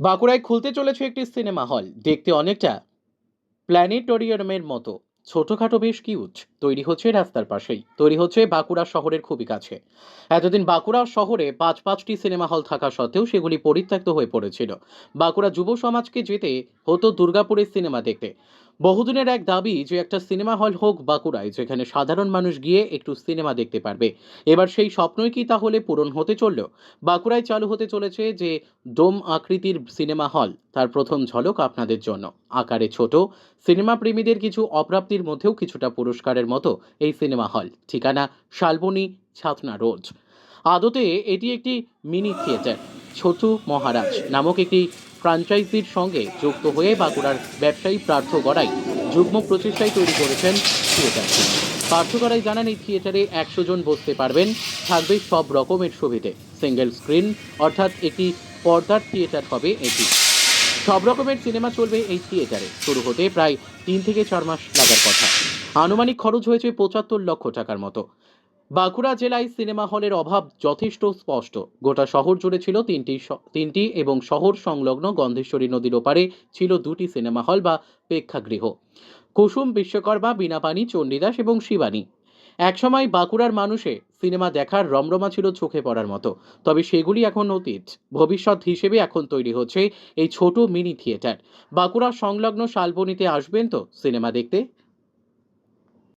বাঁকুড়ায় খুলতে চলেছে একটি সিনেমা হল। দেখতে অনেকটা প্ল্যানেটোরিয়ামের মতো। ছোটখাটো বেশ কিউট। তৈরি হচ্ছে রাস্তার পাশেই, তৈরি হচ্ছে বাঁকুড়া শহরের খুবই কাছে। এতদিন বাঁকুড়া শহরে পাঁচটি সিনেমা হল থাকা সত্ত্বেও সেগুলি পরিত্যক্ত হয়ে পড়েছিল। বাঁকুড়া যুব সমাজকে যেতে হতো দুর্গাপুরের সিনেমা দেখতে। বহুদিনের এক দাবি যে একটা সিনেমা হল হোক বাঁকুড়ায়, যেখানে সাধারণ মানুষ গিয়ে একটু সিনেমা দেখতে পারবে। এবার সেই স্বপ্নই কি তাহলে পূরণ হতে চলল? বাঁকুড়ায় চালু হতে চলেছে যে ডোম আকৃতির সিনেমা হল, তার প্রথম ঝলক আপনাদের জন্য। আকারে ছোট, সিনেমা প্রেমীদের কিছু অপ্রাপ্তির মধ্যেও কিছুটা পুরস্কারের মতো এই সিনেমা হল। ঠিকানা শালবনী, ছাতনা রোড। আদতে এটি একটি মিনি থিয়েটার। ছোটু মহারাজ নামক একটি ফ্র্যাঞ্চাইজির সঙ্গে যুক্ত হয়ে বাঁকুড়ার ব্যবসায়ী পার্থ গড়াই যুগ্ম প্রচেষ্টায় তৈরি করেছেন থিয়েটারটি। পার্থ গড়াই জানান, এই থিয়েটারে 100 জন বসতে পারবেন। থাকবে সব রকমের সুবিধে। সিঙ্গেল স্ক্রিন, অর্থাৎ একটি পর্দার থিয়েটার হবে এটি। সব রকমের সিনেমা চলবে এই থিয়েটারে। শুরু হতে প্রায় 3 থেকে 4 মাস লাগার কথা। আনুমানিক খরচ হয়েছে 75 লক্ষ টাকার মতো। বাঁকুড়া জেলায় সিনেমা হলের অভাব যথেষ্ট স্পষ্ট। গোটা শহর জুড়ে ছিল তিনটি এবং শহর সংলগ্ন গন্ধেশ্বরী নদীর ওপারে ছিল 2টি সিনেমা হল বা প্রেক্ষাগৃহ: কুসুম, বিশ্বকর্মা, বীণাপানি, চণ্ডীদাস এবং শিবানী। একসময় বাঁকুড়ার মানুষে সিনেমা দেখার রমরমা ছিল চোখে পড়ার মতো। তবে সেগুলি এখন অতীত। ভবিষ্যৎ হিসেবে এখন তৈরি হচ্ছে এই ছোট মিনি থিয়েটার। বাঁকুড়া সংলগ্ন শালবনীতে আসবেন তো সিনেমা দেখতে?